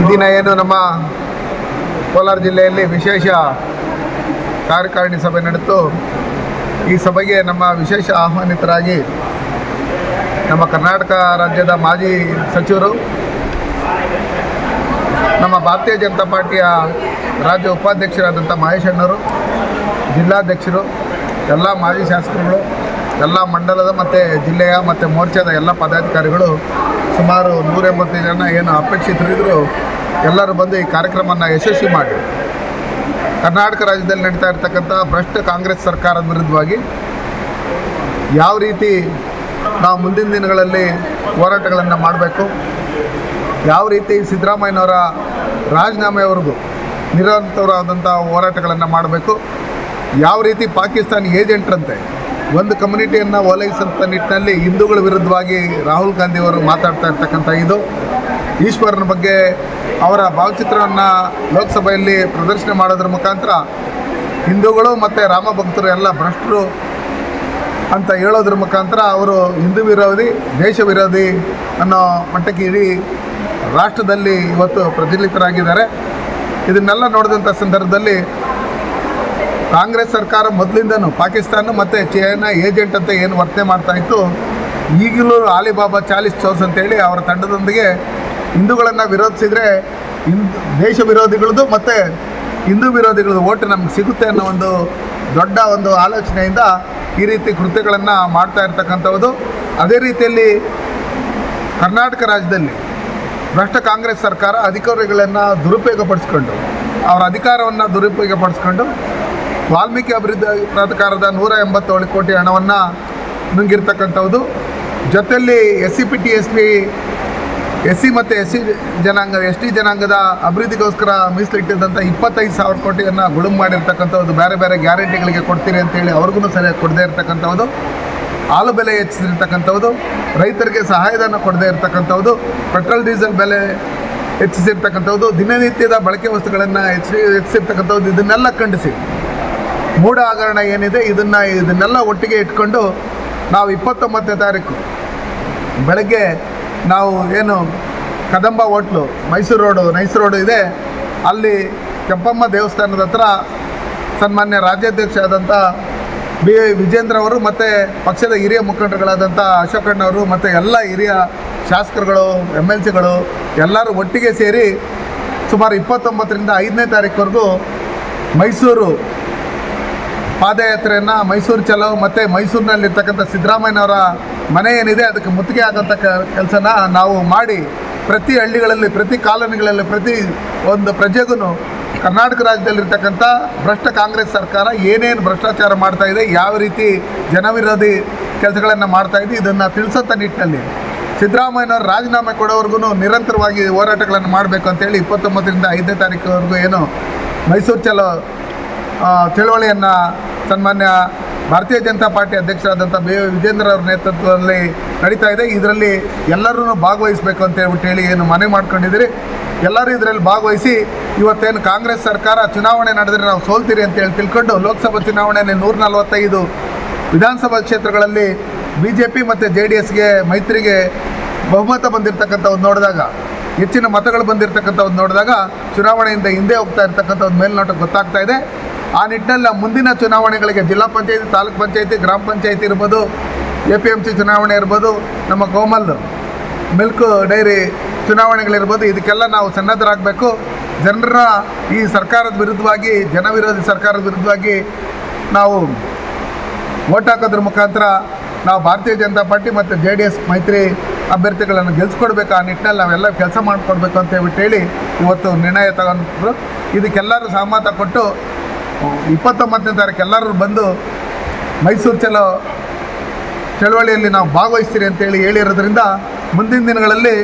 ಈ ದಿನ ಏನು ನಮ್ಮ ಕೋಲಾರ ಜಿಲ್ಲೆಯಲ್ಲಿ ವಿಶೇಷ ಕಾರ್ಯಕಾರಿಣಿ ಸಭೆ ನಡೆಯಿತು. ಈ ಸಭೆಗೆ ನಮ್ಮ ವಿಶೇಷ ಆಹ್ವಾನಿತರಾಗಿ ನಮ್ಮ ಕರ್ನಾಟಕ ರಾಜ್ಯದ ಮಾಜಿ ಸಚಿವರು, ನಮ್ಮ ಭಾರತೀಯ ಜನತಾ ಪಾರ್ಟಿಯ ರಾಜ್ಯ ಉಪಾಧ್ಯಕ್ಷರಾದಂಥ ಮಹೇಶ್ ಅಣ್ಣವರು, ಜಿಲ್ಲಾಧ್ಯಕ್ಷರು, ಎಲ್ಲ ಮಾಜಿ ಶಾಸಕರುಗಳು, ಎಲ್ಲ ಮಂಡಲದ ಮತ್ತು ಜಿಲ್ಲೆಯ ಮತ್ತು ಮೋರ್ಚಾದ ಎಲ್ಲ ಪದಾಧಿಕಾರಿಗಳು, ಸುಮಾರು 180 ಜನ ಏನು ಅಪೇಕ್ಷಿತರಿದ್ದರು, ಎಲ್ಲರೂ ಬಂದು ಈ ಕಾರ್ಯಕ್ರಮವನ್ನು ಯಶಸ್ವಿ ಮಾಡಿ ಕರ್ನಾಟಕ ರಾಜ್ಯದಲ್ಲಿ ನಡೀತಾ ಇರ್ತಕ್ಕಂಥ ಭ್ರಷ್ಟ ಕಾಂಗ್ರೆಸ್ ಸರ್ಕಾರದ ವಿರುದ್ಧವಾಗಿ ಯಾವ ರೀತಿ ನಾವು ಮುಂದಿನ ದಿನಗಳಲ್ಲಿ ಹೋರಾಟಗಳನ್ನು ಮಾಡಬೇಕು, ಯಾವ ರೀತಿ ಸಿದ್ದರಾಮಯ್ಯನವರ ರಾಜೀನಾಮೆವರೆಗೂ ನಿರಂತರವಾದಂಥ ಹೋರಾಟಗಳನ್ನು ಮಾಡಬೇಕು, ಯಾವ ರೀತಿ ಪಾಕಿಸ್ತಾನಿ ಏಜೆಂಟ್ರಂತೆ ಒಂದು ಕಮ್ಯುನಿಟಿಯನ್ನು ಓಲೈಸಂಥ ನಿಟ್ಟಿನಲ್ಲಿ ಹಿಂದೂಗಳ ವಿರುದ್ಧವಾಗಿ ರಾಹುಲ್ ಗಾಂಧಿಯವರು ಮಾತಾಡ್ತಾ ಇರ್ತಕ್ಕಂಥ ಇದು, ಈಶ್ವರನ ಬಗ್ಗೆ ಅವರ ಭಾವಚಿತ್ರವನ್ನು ಲೋಕಸಭೆಯಲ್ಲಿ ಪ್ರದರ್ಶನ ಮಾಡೋದ್ರ ಮುಖಾಂತರ ಹಿಂದೂಗಳು ಮತ್ತು ರಾಮ ಭಕ್ತರು ಎಲ್ಲ ಭ್ರಷ್ಟರು ಅಂತ ಹೇಳೋದ್ರ ಮುಖಾಂತರ ಅವರು ಹಿಂದೂ ವಿರೋಧಿ, ದೇಶ ವಿರೋಧಿ ಅನ್ನೋ ಮಟ್ಟಕ್ಕೆ ಇಡೀ ರಾಷ್ಟ್ರದಲ್ಲಿ ಇವತ್ತು ಪ್ರಚಲಿತರಾಗಿದ್ದಾರೆ. ಇದನ್ನೆಲ್ಲ ನೋಡಿದಂಥ ಸಂದರ್ಭದಲ್ಲಿ ಕಾಂಗ್ರೆಸ್ ಸರ್ಕಾರ ಮೊದಲಿಂದನೂ ಪಾಕಿಸ್ತಾನ ಮತ್ತು ಚೈನಾ ಏಜೆಂಟ್ ಅಂತ ಏನು ವರ್ತನೆ ಮಾಡ್ತಾಯಿತ್ತು, ಈಗಲೂ ಆಲಿಬಾಬಾ 40 ಚೋರ್ಸ್ ಅಂತೇಳಿ ಅವರ ತಂಡದೊಂದಿಗೆ ಹಿಂದೂಗಳನ್ನು ವಿರೋಧಿಸಿದರೆ ದೇಶ ವಿರೋಧಿಗಳದ್ದು ಮತ್ತು ಹಿಂದೂ ವಿರೋಧಿಗಳದ್ದು ಓಟು ನಮ್ಗೆ ಸಿಗುತ್ತೆ ಅನ್ನೋ ಒಂದು ದೊಡ್ಡ ಒಂದು ಆಲೋಚನೆಯಿಂದ ಈ ರೀತಿ ಕೃತ್ಯಗಳನ್ನು ಮಾಡ್ತಾ ಇರ್ತಕ್ಕಂಥದ್ದು. ಅದೇ ರೀತಿಯಲ್ಲಿ ಕರ್ನಾಟಕ ರಾಜ್ಯದಲ್ಲಿ ಭ್ರಷ್ಟ ಕಾಂಗ್ರೆಸ್ ಸರ್ಕಾರ ಅಧಿಕಾರಿಗಳನ್ನು ದುರುಪಯೋಗಪಡಿಸ್ಕೊಂಡು, ಅವರ ಅಧಿಕಾರವನ್ನು ದುರುಪಯೋಗಪಡಿಸ್ಕೊಂಡು ವಾಲ್ಮೀಕಿ ಅಭಿವೃದ್ಧಿ ಪ್ರಾಧಿಕಾರದ 187 ಕೋಟಿ ಹಣವನ್ನು ನುಂಗಿರ್ತಕ್ಕಂಥದ್ದು. ಜೊತೆಯಲ್ಲಿ SC/ST SC ಮತ್ತು ST ಜನಾಂಗದ ಅಭಿವೃದ್ಧಿಗೋಸ್ಕರ ಮೀಸಲಿಟ್ಟಿದ್ದಂಥ 25,000 ಕೋಟಿಯನ್ನು ಗುಳುಂ ಮಾಡಿರ್ತಕ್ಕಂಥದ್ದು. ಬೇರೆ ಬೇರೆ ಗ್ಯಾರಂಟಿಗಳಿಗೆ ಕೊಡ್ತೀರಿ ಅಂತೇಳಿ ಅವ್ರಿಗೂ ಸರಿಯಾಗಿ ಕೊಡದೇ ಇರತಕ್ಕಂಥದ್ದು, ಹಾಲು ಬೆಲೆ ಹೆಚ್ಚಿಸಿರ್ತಕ್ಕಂಥದ್ದು, ರೈತರಿಗೆ ಸಹಾಯಧನ ಕೊಡದೇ ಇರತಕ್ಕಂಥದ್ದು, ಪೆಟ್ರೋಲ್ ಡೀಸೆಲ್ ಬೆಲೆ ಹೆಚ್ಚಿಸಿರ್ತಕ್ಕಂಥದ್ದು, ದಿನನಿತ್ಯದ ಬಳಕೆ ವಸ್ತುಗಳನ್ನು ಹೆಚ್ಚಿಸಿರ್ತಕ್ಕಂಥದ್ದು. ಇದನ್ನೆಲ್ಲ ಖಂಡಿಸಿ ಮೂಢ ಹಗರಣ ಏನಿದೆ ಇದನ್ನೆಲ್ಲ ಒಟ್ಟಿಗೆ ಇಟ್ಕೊಂಡು ನಾವು 29ನೇ ತಾರೀಕು ಬೆಳಗ್ಗೆ ನಾವು ಏನು ಕದಂಬ ಹೋಟ್ಲು ಮೈಸೂರು ರೋಡು ಇದೆ, ಅಲ್ಲಿ ಕೆಂಪಮ್ಮ ದೇವಸ್ಥಾನದ ಹತ್ರ ಸನ್ಮಾನ್ಯ ರಾಜ್ಯಾಧ್ಯಕ್ಷ ಆದಂಥ ವಿಜೇಂದ್ರ ಅವರು ಮತ್ತು ಪಕ್ಷದ ಹಿರಿಯ ಮುಖಂಡರುಗಳಾದಂಥ ಅಶೋಕಣ್ಣವರು ಮತ್ತು ಎಲ್ಲ ಹಿರಿಯ ಶಾಸಕರುಗಳು, MLCಗಳು ಎಲ್ಲರೂ ಒಟ್ಟಿಗೆ ಸೇರಿ ಸುಮಾರು 29ರಿಂದ 5ನೇ ತಾರೀಕುವರೆಗೂ ಮೈಸೂರು ಪಾದಯಾತ್ರೆಯನ್ನು, ಮೈಸೂರು ಚಲೋ ಮತ್ತು ಮೈಸೂರಿನಲ್ಲಿರ್ತಕ್ಕಂಥ ಸಿದ್ದರಾಮಯ್ಯನವರ ಮನೆ ಏನಿದೆ ಅದಕ್ಕೆ ಮುತ್ತಿಗೆ ಆಗೋಂಥ ಕೆಲಸನ ನಾವು ಮಾಡಿ ಪ್ರತಿ ಹಳ್ಳಿಗಳಲ್ಲಿ, ಪ್ರತಿ ಕಾಲೋನಿಗಳಲ್ಲಿ, ಪ್ರತಿ ಒಂದು ಪ್ರಜೆಗೂ ಕರ್ನಾಟಕ ರಾಜ್ಯದಲ್ಲಿರ್ತಕ್ಕಂಥ ಭ್ರಷ್ಟ ಕಾಂಗ್ರೆಸ್ ಸರ್ಕಾರ ಏನೇನು ಭ್ರಷ್ಟಾಚಾರ ಮಾಡ್ತಾಯಿದೆ, ಯಾವ ರೀತಿ ಜನವಿರೋಧಿ ಕೆಲಸಗಳನ್ನು ಮಾಡ್ತಾಯಿದೆ, ಇದನ್ನು ತಿಳಿಸೋಂಥ ನಿಟ್ಟಿನಲ್ಲಿ ಸಿದ್ದರಾಮಯ್ಯನವರು ರಾಜೀನಾಮೆ ಕೊಡೋವರೆಗೂ ನಿರಂತರವಾಗಿ ಹೋರಾಟಗಳನ್ನು ಮಾಡಬೇಕು ಅಂತೇಳಿ 29ರಿಂದ 5ನೇ ತಾರೀಕುವರೆಗೂ ಏನು ಮೈಸೂರು ಚಲೋ ಚಳವಳಿಯನ್ನು ಸನ್ಮಾನ್ಯ ಭಾರತೀಯ ಜನತಾ ಪಾರ್ಟಿ ಅಧ್ಯಕ್ಷರಾದಂಥ ವಿಜೇಂದ್ರ ಅವರ ನೇತೃತ್ವದಲ್ಲಿ ನಡೀತಾ ಇದೆ. ಇದರಲ್ಲಿ ಎಲ್ಲರೂ ಭಾಗವಹಿಸಬೇಕು ಅಂತ ಹೇಳಿ ಏನು ಮನೆ ಮಾಡ್ಕೊಂಡಿದ್ದೀರಿ, ಎಲ್ಲರೂ ಇದರಲ್ಲಿ ಭಾಗವಹಿಸಿ ಇವತ್ತೇನು ಕಾಂಗ್ರೆಸ್ ಸರ್ಕಾರ ಚುನಾವಣೆ ನಡೆದರೆ ನಾವು ಸೋಲ್ತೀರಿ ಅಂತೇಳಿ ತಿಳ್ಕೊಂಡು ಲೋಕಸಭಾ ಚುನಾವಣೆಯಲ್ಲಿ 145 ವಿಧಾನಸಭಾ ಕ್ಷೇತ್ರಗಳಲ್ಲಿ BJP ಮತ್ತು JDSಗೆ ಮೈತ್ರಿಗೆ ಬಹುಮತ ಬಂದಿರತಕ್ಕಂಥದ್ದು ನೋಡಿದಾಗ, ಹೆಚ್ಚಿನ ಮತಗಳು ಬಂದಿರತಕ್ಕಂಥದ್ದು ನೋಡಿದಾಗ ಚುನಾವಣೆಯಿಂದ ಹಿಂದೆ ಹೋಗ್ತಾ ಇರ್ತಕ್ಕಂಥ ಒಂದು ಮೇಲ್ನೋಟಕ್ಕೆ ಗೊತ್ತಾಗ್ತಾ ಇದೆ. ಆ ನಿಟ್ಟಿನಲ್ಲಿ ಮುಂದಿನ ಚುನಾವಣೆಗಳಿಗೆ ಜಿಲ್ಲಾ ಪಂಚಾಯತಿ, ತಾಲೂಕು ಪಂಚಾಯತಿ, ಗ್ರಾಮ ಪಂಚಾಯತಿ ಇರ್ಬೋದು, APMC ಚುನಾವಣೆ ಇರ್ಬೋದು, ನಮ್ಮ ಗೋಮಲ್ ಮಿಲ್ಕ್ ಡೈರಿ ಚುನಾವಣೆಗಳಿರ್ಬೋದು, ಇದಕ್ಕೆಲ್ಲ ನಾವು ಸನ್ನದ್ಧರಾಗಬೇಕು. ಜನರ ಈ ಸರ್ಕಾರದ ವಿರುದ್ಧವಾಗಿ, ಜನವಿರೋಧಿ ಸರ್ಕಾರದ ವಿರುದ್ಧವಾಗಿ ನಾವು ಓಟ್ ಹಾಕೋದ್ರ ಮುಖಾಂತರ ನಾವು ಭಾರತೀಯ ಜನತಾ ಪಾರ್ಟಿ ಮತ್ತು JDS ಮೈತ್ರಿ ಅಭ್ಯರ್ಥಿಗಳನ್ನು ಗೆಲ್ಲಿಸ್ಕೊಡ್ಬೇಕು. ಆ ನಿಟ್ಟಿನಲ್ಲಿ ನಾವೆಲ್ಲ ಕೆಲಸ ಮಾಡಿಕೊಡ್ಬೇಕು ಅಂತ ಹೇಳಿ ಇವತ್ತು ನಿರ್ಣಯ ತಗೊಂಡ್ರು. ಇದಕ್ಕೆಲ್ಲರೂ ಸಹಮತ ಕೊಟ್ಟು 29ನೇ ತಾರೀಕು ಎಲ್ಲರೂ ಬಂದು ಮೈಸೂರು ಚಲೋ ಚಳವಳಿಯಲ್ಲಿ ನಾವು ಭಾಗವಹಿಸ್ತೀರಿ ಅಂತೇಳಿ ಹೇಳಿರೋದ್ರಿಂದ ಮುಂದಿನ ದಿನಗಳಲ್ಲಿ